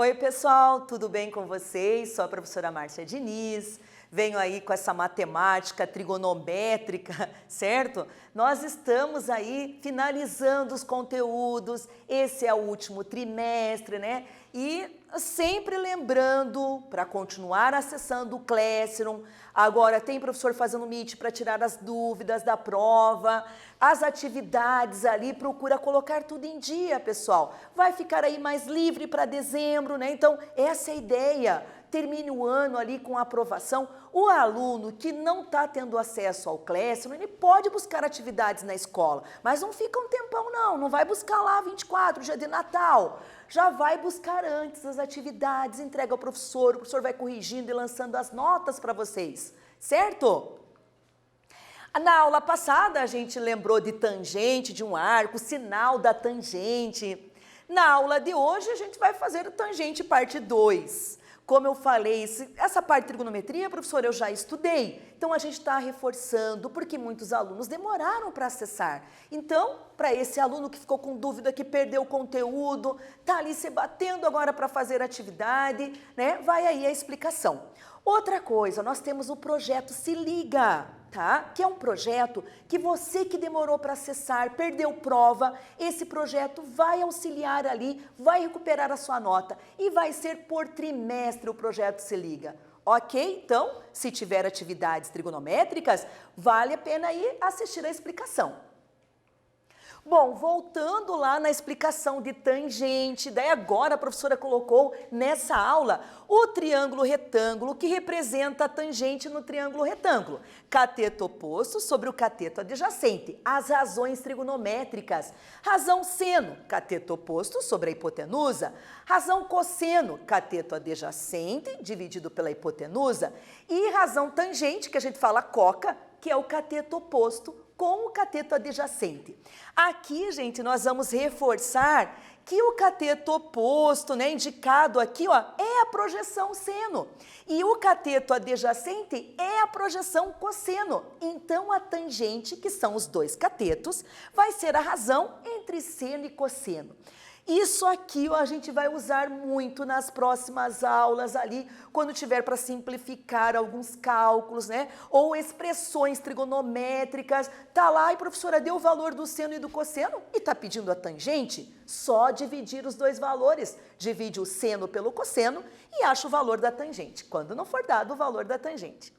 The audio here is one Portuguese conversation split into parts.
Oi, pessoal, tudo bem com vocês? Sou a professora Márcia Diniz, venho aí com essa matemática trigonométrica, certo? Nós estamos aí finalizando os conteúdos, esse é o último trimestre, né? E sempre lembrando para continuar acessando o Classroom. Agora tem professor fazendo Meet para tirar as dúvidas da prova, as atividades ali, procura colocar tudo em dia, pessoal. Vai ficar aí mais livre para dezembro, né? Então, essa é a ideia. Termine o ano ali com aprovação. O aluno que não está tendo acesso ao Classroom, ele pode buscar atividades na escola, mas não fica um tempão não vai buscar lá 24, dia de Natal. Já vai buscar antes as atividades, entrega ao professor, o professor vai corrigindo e lançando as notas para vocês, certo? Na aula passada a gente lembrou de tangente de um arco, sinal da tangente. Na aula de hoje a gente vai fazer o tangente parte 2. Como eu falei, essa parte de trigonometria, professor, eu já estudei. Então, a gente está reforçando, porque muitos alunos demoraram para acessar. Então, para esse aluno que ficou com dúvida, que perdeu o conteúdo, está ali se batendo agora para fazer atividade, né? Vai aí a explicação. Outra coisa, nós temos o projeto Se Liga, tá? Que é um projeto que você que demorou para acessar, perdeu prova, esse projeto vai auxiliar ali, vai recuperar a sua nota e vai ser por trimestre o projeto Se Liga. Ok? Então, se tiver atividades trigonométricas, vale a pena ir assistir a explicação. Bom, voltando lá na explicação de tangente, daí agora a professora colocou nessa aula o triângulo retângulo que representa a tangente no triângulo retângulo. Cateto oposto sobre o cateto adjacente, as razões trigonométricas. Razão seno, cateto oposto sobre a hipotenusa. Razão cosseno, cateto adjacente dividido pela hipotenusa. E razão tangente, que a gente fala coca, que é o cateto oposto com o cateto adjacente. Aqui, gente, nós vamos reforçar que o cateto oposto, né, indicado aqui, ó, é a projeção seno. E o cateto adjacente é a projeção cosseno. Então, a tangente, que são os dois catetos, vai ser a razão entre seno e cosseno. Isso aqui ó, a gente vai usar muito nas próximas aulas ali, quando tiver para simplificar alguns cálculos, né? Ou expressões trigonométricas. Tá lá e a professora deu o valor do seno e do cosseno e tá pedindo a tangente. Só dividir os dois valores. Divide o seno pelo cosseno e acha o valor da tangente, quando não for dado o valor da tangente.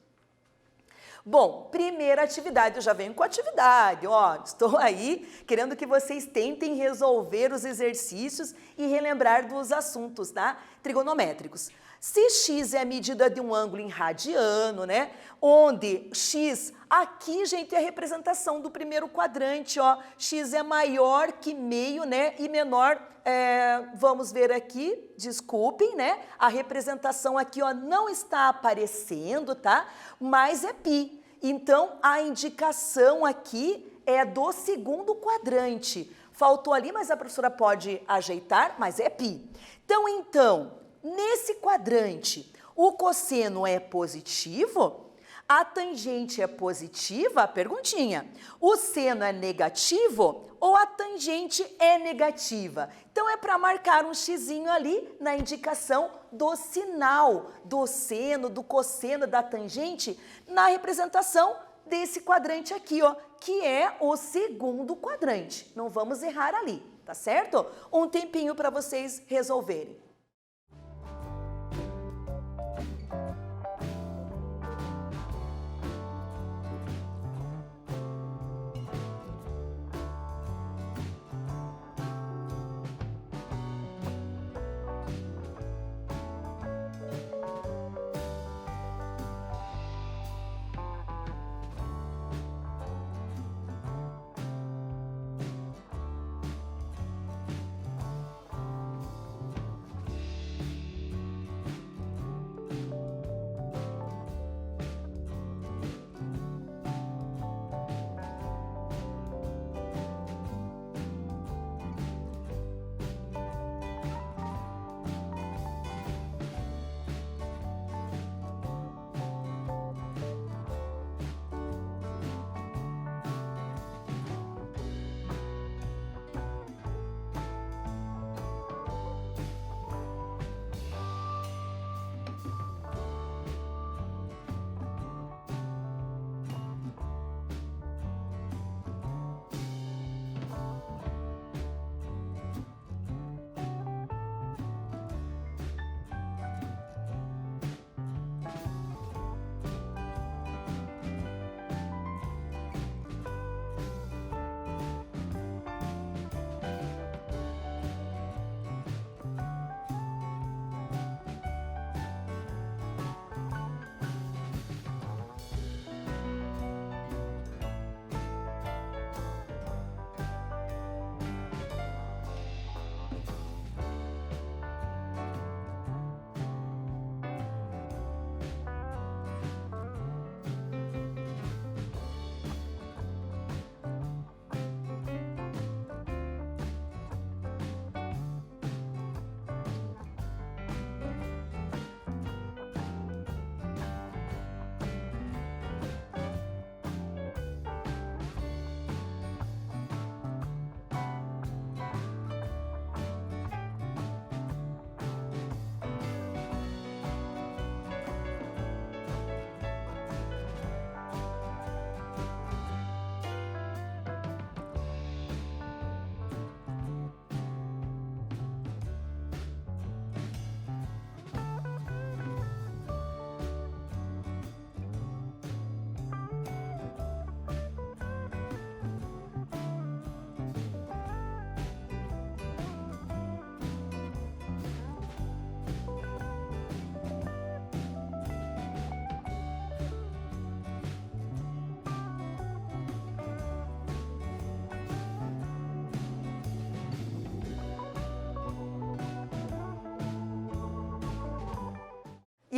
Bom, primeira atividade, eu já venho com a atividade, ó, estou aí querendo que vocês tentem resolver os exercícios e relembrar dos assuntos, tá? Trigonométricos. Se x é a medida de um ângulo em radiano, né? Onde x, aqui, gente, é a representação do primeiro quadrante, ó. X é maior que meio, né? E menor, vamos ver aqui, desculpem, né? A representação aqui, ó, não está aparecendo, tá? Mas é π. Então, a indicação aqui é do segundo quadrante. Faltou ali, mas a professora pode ajeitar, mas é π. Então, nesse quadrante, o cosseno é positivo, a tangente é positiva, perguntinha. O seno é negativo ou a tangente é negativa? Então, é para marcar um xizinho ali na indicação do sinal do seno, do cosseno, da tangente, na representação desse quadrante aqui, ó, que é o segundo quadrante. Não vamos errar ali, tá certo? Um tempinho para vocês resolverem.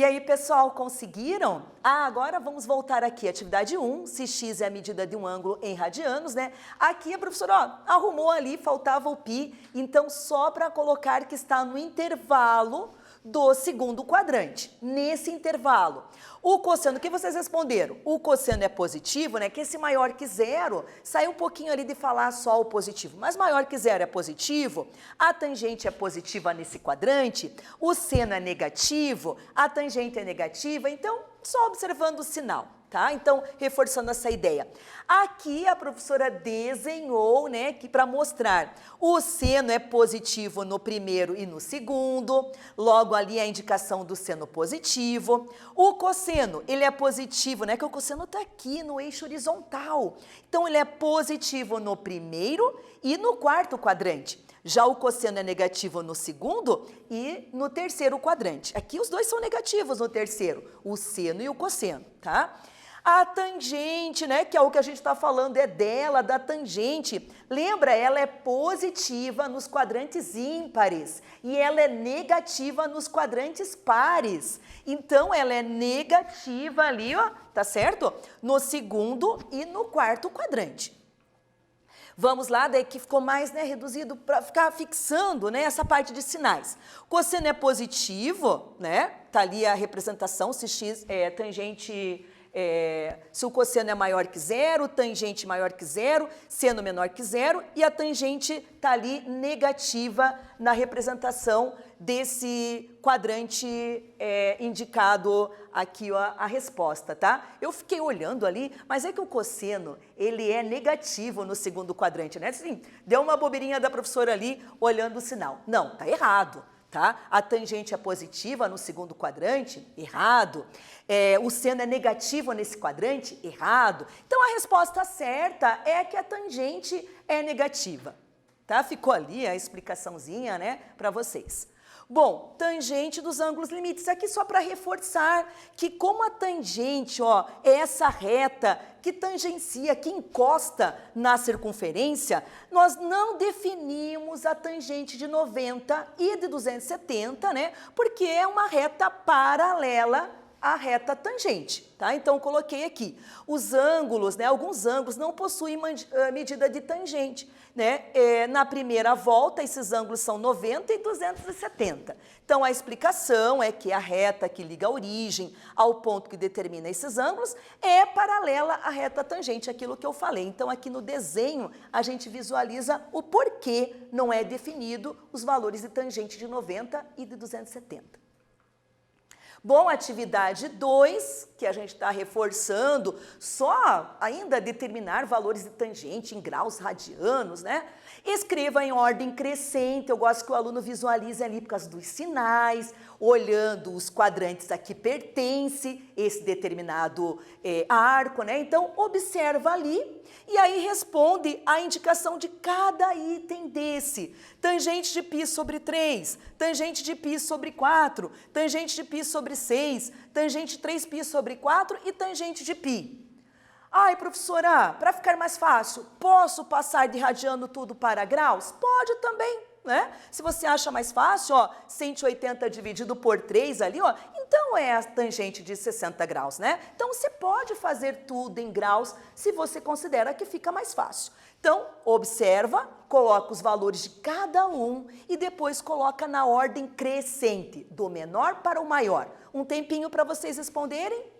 E aí, pessoal, conseguiram? Agora vamos voltar aqui, atividade 1, se x é a medida de um ângulo em radianos, né? Aqui a professora, ó, arrumou ali, faltava o π, então só para colocar que está no intervalo do segundo quadrante, nesse intervalo. O cosseno, o que vocês responderam? O cosseno é positivo, né? Que esse maior que zero, saiu um pouquinho ali de falar só o positivo, mas maior que zero é positivo, a tangente é positiva nesse quadrante, o seno é negativo, a tangente é negativa, então só observando o sinal. Tá? Então, reforçando essa ideia. Aqui a professora desenhou, né, que para mostrar o seno é positivo no primeiro e no segundo, logo ali a indicação do seno positivo. O cosseno, ele é positivo, né, que o cosseno está aqui no eixo horizontal. Então, ele é positivo no primeiro e no quarto quadrante. Já o cosseno é negativo no segundo e no terceiro quadrante. Aqui os dois são negativos no terceiro, o seno e o cosseno, tá? A tangente, né, que é o que a gente está falando, é dela, da tangente. Lembra, ela é positiva nos quadrantes ímpares e ela é negativa nos quadrantes pares. Então, ela é negativa ali, ó, tá certo? No segundo e no quarto quadrante. Vamos lá, daí que ficou mais, né, reduzido para ficar fixando, né, essa parte de sinais. Cosseno é positivo, né? Tá ali a representação, se x é tangente... se o cosseno é maior que zero, tangente maior que zero, seno menor que zero, e a tangente está ali negativa na representação desse quadrante indicado aqui, ó, a resposta, tá? Eu fiquei olhando ali, mas é que o cosseno, ele é negativo no segundo quadrante, né? Assim, deu uma bobeirinha da professora ali, olhando o sinal. Não, tá errado. Tá? A tangente é positiva no segundo quadrante, errado. O seno é negativo nesse quadrante, errado. Então, a resposta certa é que a tangente é negativa. Tá? Ficou ali a explicaçãozinha, né, para vocês. Bom, tangente dos ângulos limites, aqui só para reforçar que como a tangente, ó, é essa reta que tangencia, que encosta na circunferência, nós não definimos a tangente de 90 e de 270, né? Porque é uma reta paralela à reta tangente, tá? Então, coloquei aqui. Os ângulos, né? Alguns ângulos não possuem medida de tangente, né? Na primeira volta, esses ângulos são 90 e 270. Então, a explicação é que a reta que liga a origem ao ponto que determina esses ângulos é paralela à reta tangente, aquilo que eu falei. Então, aqui no desenho, a gente visualiza o porquê não é definido os valores de tangente de 90 e de 270. Bom, atividade 2, que a gente está reforçando, só ainda determinar valores de tangente em graus radianos, né? Escreva em ordem crescente, eu gosto que o aluno visualize ali por causa dos sinais, olhando os quadrantes a que pertence esse determinado arco, né? Então, observa ali e aí responde a indicação de cada item desse. Tangente de π sobre 3, tangente de π sobre 4, tangente de π sobre 6, tangente de 3π sobre 4 e tangente de π. Ai, professora, para ficar mais fácil, posso passar de radiano tudo para graus? Pode também, né? Se você acha mais fácil, ó, 180 dividido por 3 ali, ó, então é a tangente de 60 graus, né? Então, você pode fazer tudo em graus se você considera que fica mais fácil. Então, observa, coloca os valores de cada um e depois coloca na ordem crescente, do menor para o maior. Um tempinho para vocês responderem.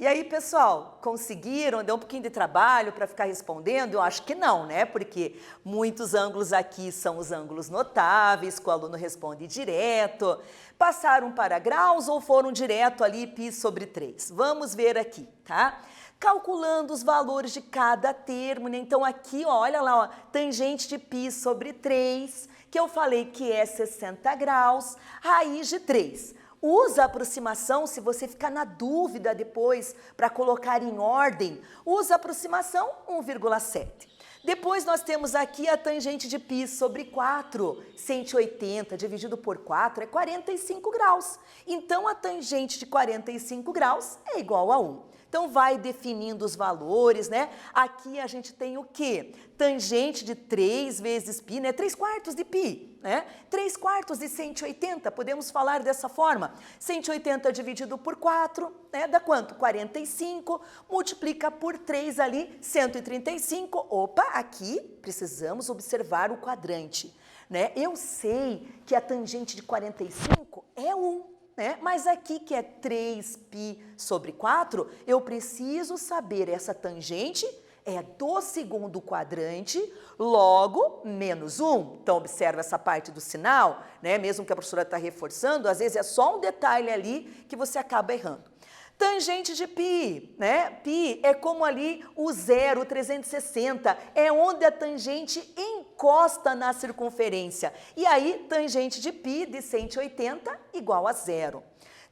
E aí, pessoal, conseguiram? Deu um pouquinho de trabalho para ficar respondendo? Eu acho que não, né? Porque muitos ângulos aqui são os ângulos notáveis, que o aluno responde direto. Passaram para graus ou foram direto ali π sobre 3? Vamos ver aqui, tá? Calculando os valores de cada termo, né? Então aqui, ó, olha lá, ó, tangente de π sobre 3, que eu falei que é 60 graus, raiz de 3. Usa a aproximação, se você ficar na dúvida depois para colocar em ordem, usa a aproximação 1,7. Depois nós temos aqui a tangente de π sobre 4, 180 dividido por 4 é 45 graus. Então a tangente de 45 graus é igual a 1. Então vai definindo os valores, né? Aqui a gente tem o quê? Tangente de 3 vezes π, né? 3/4 de π, né? 3/4 de 180, podemos falar dessa forma. 180 dividido por 4, né? Dá quanto? 45, multiplica por 3 ali, 135. Opa, aqui precisamos observar o quadrante, né? Eu sei que a tangente de 45 é 1. Né? Mas aqui que é 3π sobre 4, eu preciso saber essa tangente é do segundo quadrante, logo menos 1. Então, observa essa parte do sinal, né? Mesmo que a professora está reforçando, às vezes é só um detalhe ali que você acaba errando. Tangente de π, né? Π é como ali o 0, 360, é onde a tangente encosta na circunferência. E aí, tangente de π de 180 igual a 0.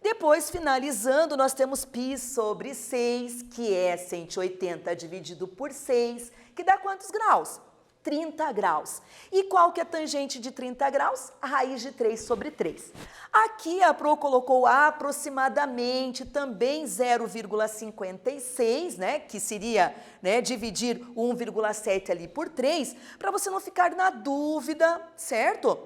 Depois, finalizando, nós temos π sobre 6, que é 180 dividido por 6, que dá quantos graus? 30 graus. E qual que é a tangente de 30 graus? A raiz de 3 sobre 3. Aqui a Pro colocou aproximadamente também 0,56, né? Que seria, né, dividir 1,7 ali por 3, para você não ficar na dúvida, certo?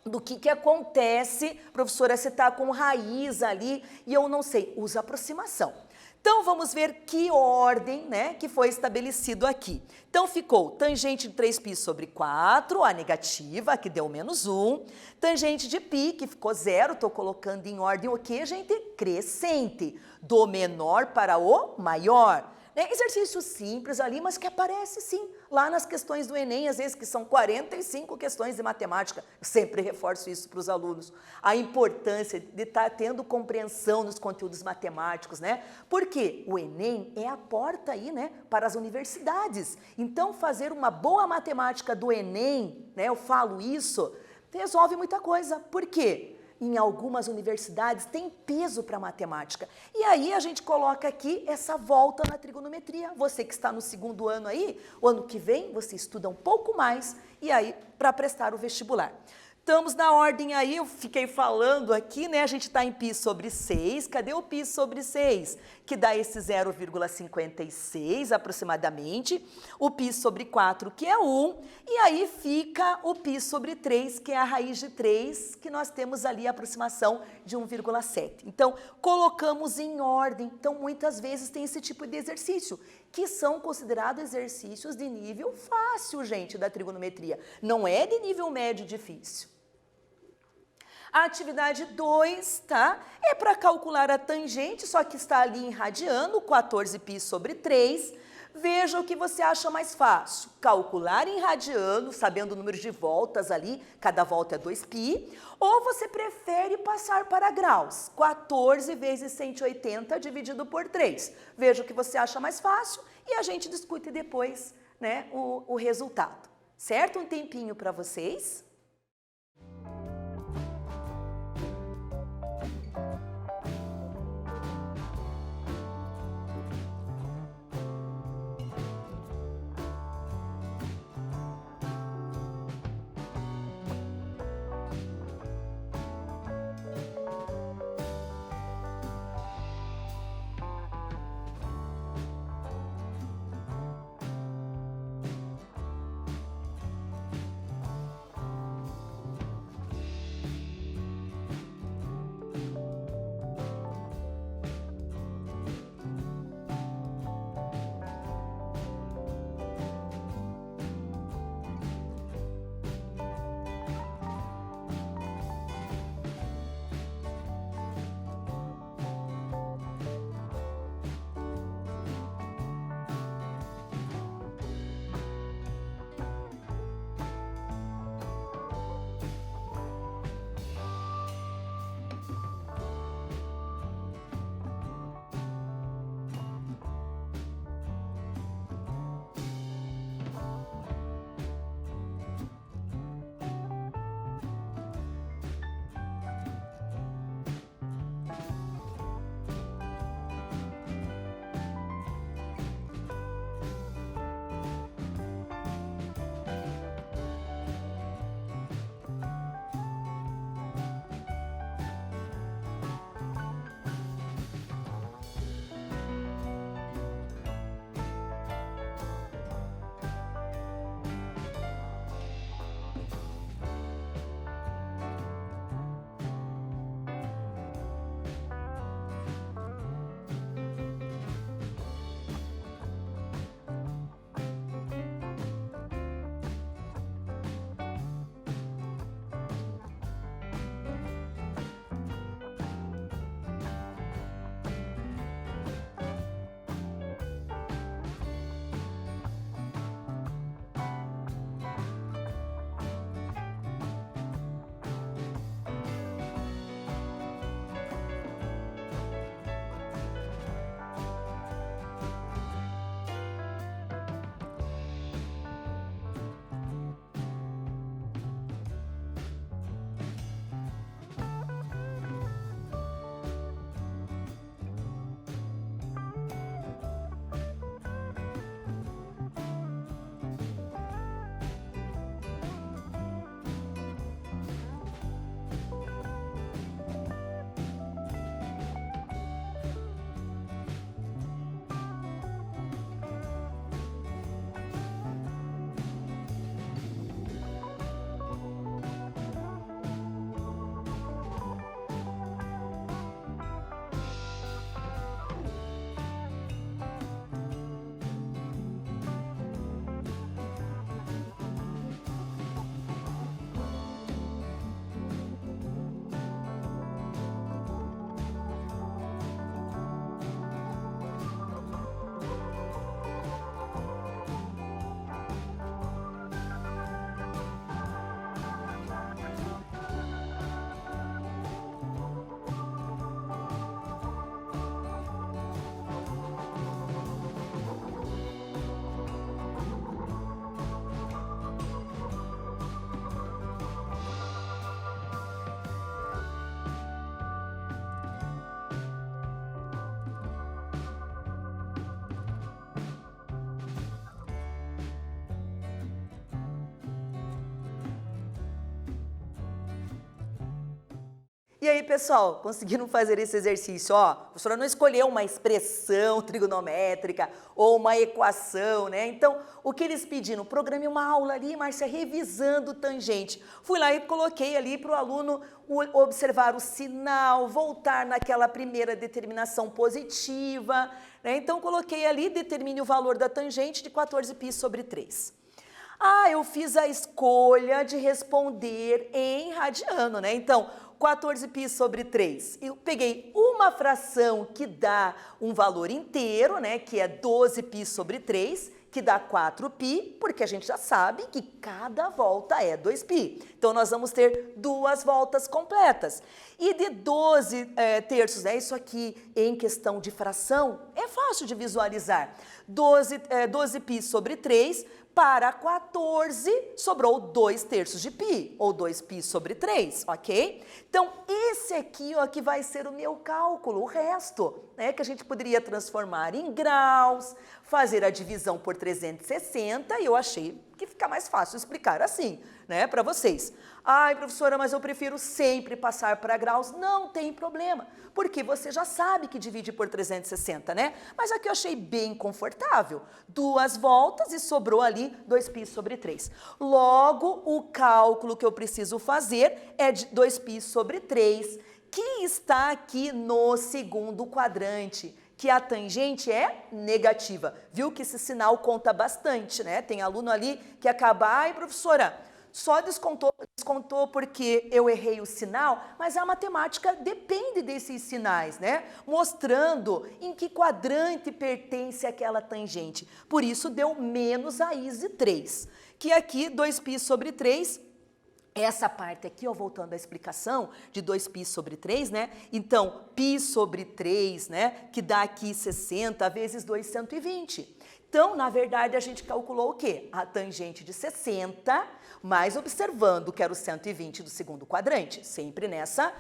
Do que acontece, professora, você está com raiz ali e eu não sei, usa aproximação. Então, vamos ver que ordem, né, que foi estabelecido aqui. Então, ficou tangente de 3π sobre 4, a negativa, que deu menos 1. Tangente de π, que ficou 0, estou colocando em ordem o que, gente? Crescente, do menor para o maior. Exercício simples ali, mas que aparece sim lá nas questões do Enem, às vezes que são 45 questões de matemática. Eu sempre reforço isso para os alunos, a importância de estar tendo compreensão nos conteúdos matemáticos, né? Porque o Enem é a porta aí, né, para as universidades. Então, fazer uma boa matemática do Enem, né, eu falo isso, resolve muita coisa. Por quê? Em algumas universidades tem peso para matemática. E aí a gente coloca aqui essa volta na trigonometria. Você que está no segundo ano aí, o ano que vem você estuda um pouco mais e aí para prestar o vestibular. Estamos na ordem aí, eu fiquei falando aqui, né? A gente está em π sobre 6. Cadê o π sobre 6? Que dá esse 0,56 aproximadamente. O π sobre 4, que é 1. E aí fica o π sobre 3, que é a raiz de 3, que nós temos ali a aproximação de 1,7. Então, colocamos em ordem. Então, muitas vezes tem esse tipo de exercício, que são considerados exercícios de nível fácil, gente, da trigonometria. Não é de nível médio difícil. A atividade 2, tá? É para calcular a tangente, só que está ali em radiano, 14π sobre 3. Veja o que você acha mais fácil. Calcular em radiano, sabendo o número de voltas ali, cada volta é 2π, ou você prefere passar para graus, 14 vezes 180 dividido por 3. Veja o que você acha mais fácil e a gente discute depois, né, o resultado. Certo? Um tempinho para vocês. E aí, pessoal, conseguiram fazer esse exercício? Ó, a professora não escolheu uma expressão trigonométrica ou uma equação, né? Então, o que eles pediram? Programe uma aula ali, Márcia, revisando tangente. Fui lá e coloquei ali para o aluno observar o sinal, voltar naquela primeira determinação positiva, né? Então, coloquei ali, determine o valor da tangente de 14π sobre 3. Ah, eu fiz a escolha de responder em radiano, né? Então, 14π sobre 3. Eu peguei uma fração que dá um valor inteiro, né? Que é 12π sobre 3, que dá 4π, porque a gente já sabe que cada volta é 2π. Então, nós vamos ter 2 voltas completas. E de 12 terços, né? Isso aqui em questão de fração, é fácil de visualizar. 12π sobre 3 para 14, sobrou 2 terços de π, ou 2π sobre 3, ok? Então, esse aqui, ó, que vai ser o meu cálculo, o resto, né, que a gente poderia transformar em graus, fazer a divisão por 360, e eu achei que fica mais fácil explicar assim, né, para vocês. Ai, professora, mas eu prefiro sempre passar para graus. Não tem problema, porque você já sabe que divide por 360, né? Mas aqui eu achei bem confortável. 2 voltas e sobrou ali 2π sobre 3. Logo, o cálculo que eu preciso fazer é de 2π sobre 3, que está aqui no segundo quadrante, que a tangente é negativa. Viu que esse sinal conta bastante, né? Tem aluno ali que acaba, ai, professora, só descontou porque eu errei o sinal, mas a matemática depende desses sinais, né? Mostrando em que quadrante pertence aquela tangente. Por isso, deu menos raiz de 3, que aqui 2π sobre 3, essa parte aqui, ó, voltando à explicação de 2π sobre 3, né? Então, π sobre 3, né? Que dá aqui 60 vezes 2, 120. Então, na verdade, a gente calculou o quê? A tangente de 60, mas observando que era o 120 do segundo quadrante, sempre nessa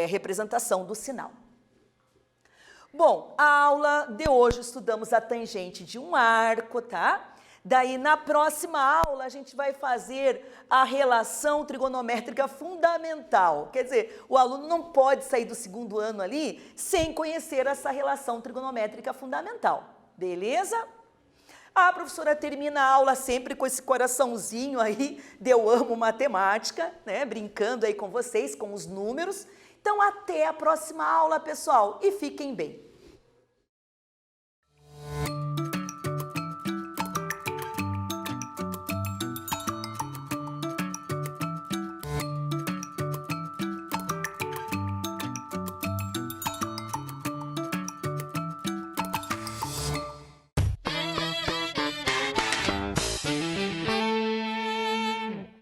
representação do sinal. Bom, a aula de hoje estudamos a tangente de um arco, tá? Daí, na próxima aula, a gente vai fazer a relação trigonométrica fundamental. Quer dizer, o aluno não pode sair do segundo ano ali sem conhecer essa relação trigonométrica fundamental. Beleza? A professora termina a aula sempre com esse coraçãozinho aí de eu amo matemática, né? Brincando aí com vocês, com os números. Então, até a próxima aula, pessoal, e fiquem bem.